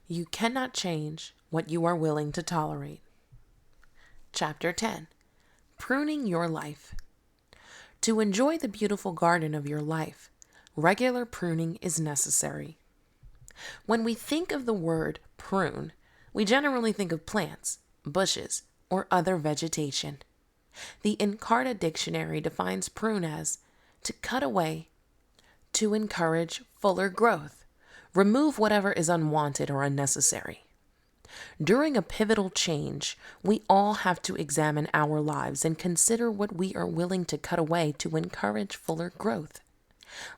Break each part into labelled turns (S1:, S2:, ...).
S1: You cannot change what you are willing to tolerate. Chapter 10. Pruning your life. To enjoy the beautiful garden of your life, regular pruning is necessary. When we think of the word prune, we generally think of plants, bushes, or other vegetation. The Encarta Dictionary defines prune as to cut away, to encourage fuller growth, remove whatever is unwanted or unnecessary. During a pivotal change, we all have to examine our lives and consider what we are willing to cut away to encourage fuller growth.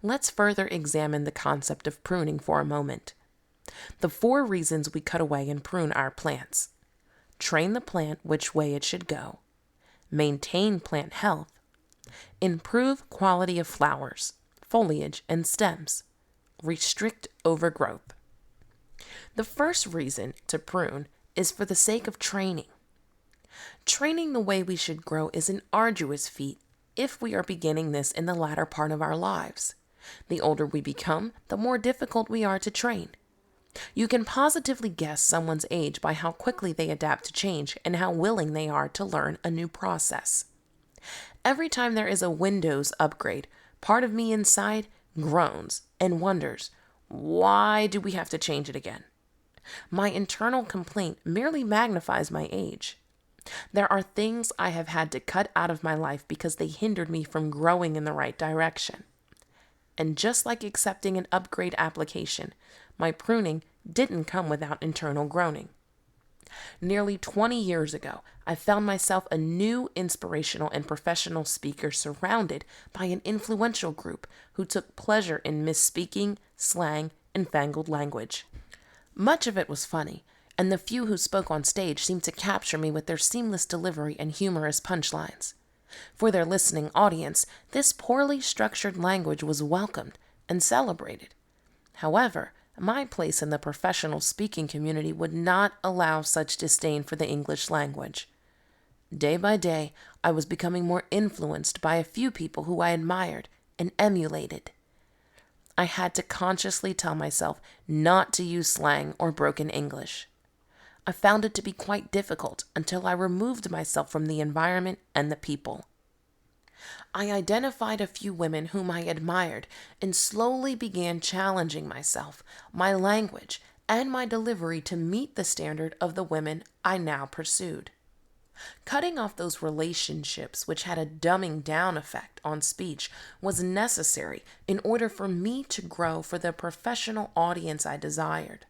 S1: Let's further examine the concept of pruning for a moment. The 4 reasons we cut away and prune our plants: train the plant which way it should go, maintain plant health, improve quality of flowers, foliage, and stems, restrict overgrowth. The first reason to prune is for the sake of training. Training the way we should grow is an arduous feat if we are beginning this in the latter part of our lives. The older we become, the more difficult we are to train. You can positively guess someone's age by how quickly they adapt to change and how willing they are to learn a new process. Every time there is a Windows upgrade, part of me inside groans and wonders, why do we have to change it again? My internal complaint merely magnifies my age. There are things I have had to cut out of my life because they hindered me from growing in the right direction. And just like accepting an upgrade application, my pruning didn't come without internal groaning. Nearly 20 years ago, I found myself a new inspirational and professional speaker surrounded by an influential group who took pleasure in misspeaking, slang, and fangled language. Much of it was funny, and the few who spoke on stage seemed to capture me with their seamless delivery and humorous punchlines. For their listening audience, this poorly structured language was welcomed and celebrated. However, my place in the professional speaking community would not allow such disdain for the English language. Day by day, I was becoming more influenced by a few people who I admired and emulated. I had to consciously tell myself not to use slang or broken English. I found it to be quite difficult until I removed myself from the environment and the people. I identified a few women whom I admired and slowly began challenging myself, my language, and my delivery to meet the standard of the women I now pursued. Cutting off those relationships which had a dumbing down effect on speech was necessary in order for me to grow for the professional audience I desired.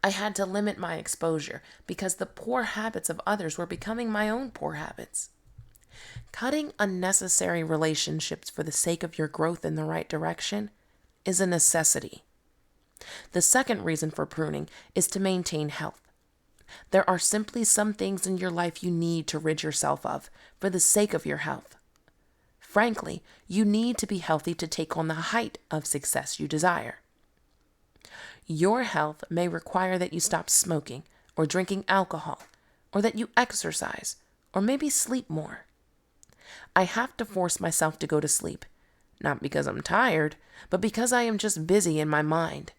S1: I had to limit my exposure because the poor habits of others were becoming my own poor habits. Cutting unnecessary relationships for the sake of your growth in the right direction is a necessity. The second reason for pruning is to maintain health. There are simply some things in your life you need to rid yourself of for the sake of your health. Frankly, you need to be healthy to take on the height of success you desire. Your health may require that you stop smoking or drinking alcohol, or that you exercise, or maybe sleep more. I have to force myself to go to sleep, not because I'm tired, but because I am just busy in my mind.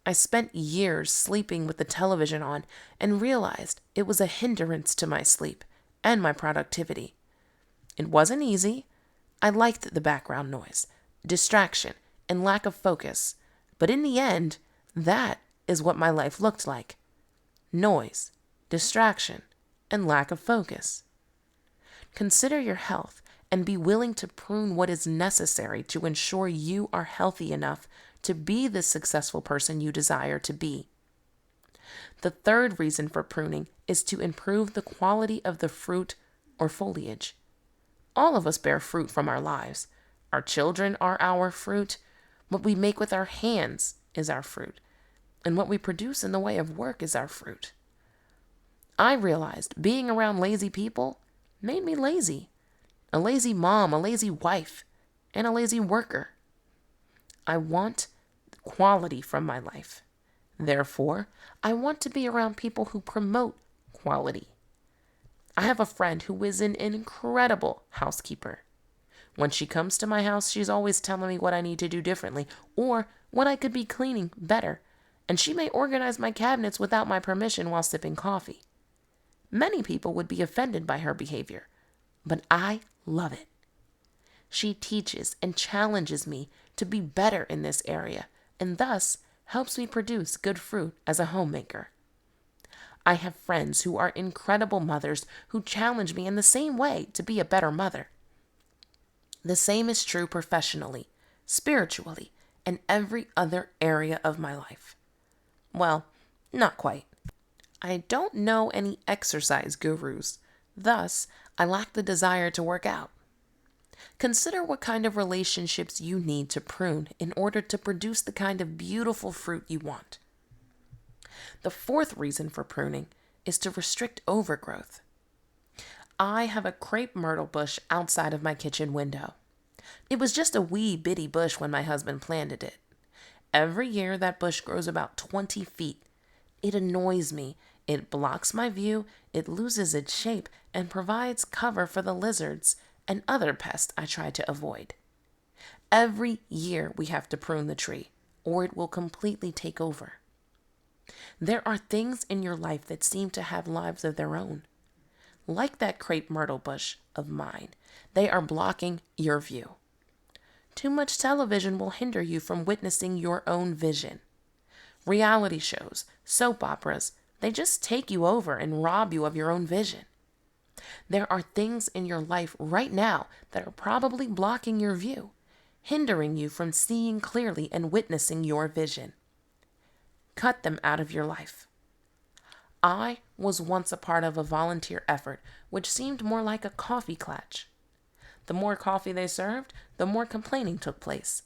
S1: I spent years sleeping with the television on and realized it was a hindrance to my sleep and my productivity. It wasn't easy. I liked the background noise, distraction, and lack of focus, but in the end, that is what my life looked like. Noise, distraction, and lack of focus. Consider your health and be willing to prune what is necessary to ensure you are healthy enough to be the successful person you desire to be. The third reason for pruning is to improve the quality of the fruit or foliage. All of us bear fruit from our lives. Our children are our fruit. What we make with our hands is our fruit. And what we produce in the way of work is our fruit. I realized being around lazy people made me lazy. A lazy mom, a lazy wife, and a lazy worker. I want quality from my life. Therefore, I want to be around people who promote quality. I have a friend who is an incredible housekeeper. When she comes to my house, she's always telling me what I need to do differently or what I could be cleaning better. and she may organize my cabinets without my permission while sipping coffee. Many people would be offended by her behavior, but I love it. She teaches and challenges me to be better in this area, and thus helps me produce good fruit as a homemaker. I have friends who are incredible mothers who challenge me in the same way to be a better mother. The same is true professionally, spiritually, and every other area of my life. Well, not quite. I don't know any exercise gurus, thus I lack the desire to work out. Consider what kind of relationships you need to prune in order to produce the kind of beautiful fruit you want. The fourth reason for pruning is to restrict overgrowth. I have a crepe myrtle bush outside of my kitchen window. It was just a wee bitty bush when my husband planted it. Every year that bush grows about 20 feet. It annoys me. It blocks my view, it loses its shape, and provides cover for the lizards and other pests I try to avoid. Every year we have to prune the tree, or it will completely take over. There are things in your life that seem to have lives of their own. Like that crepe myrtle bush of mine, they are blocking your view. Too much television will hinder you from witnessing your own vision. Reality shows, soap operas, they just take you over and rob you of your own vision. There are things in your life right now that are probably blocking your view, hindering you from seeing clearly and witnessing your vision. Cut them out of your life. I was once a part of a volunteer effort which seemed more like a coffee klatch. The more coffee they served, the more complaining took place.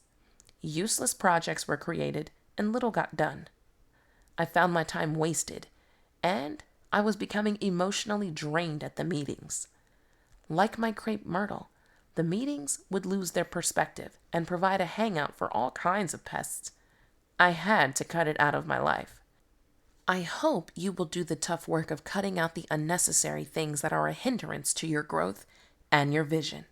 S1: Useless projects were created and little got done. I found my time wasted, and I was becoming emotionally drained at the meetings. Like my crepe myrtle, the meetings would lose their perspective and provide a hangout for all kinds of pests. I had to cut it out of my life. I hope you will do the tough work of cutting out the unnecessary things that are a hindrance to your growth and your vision.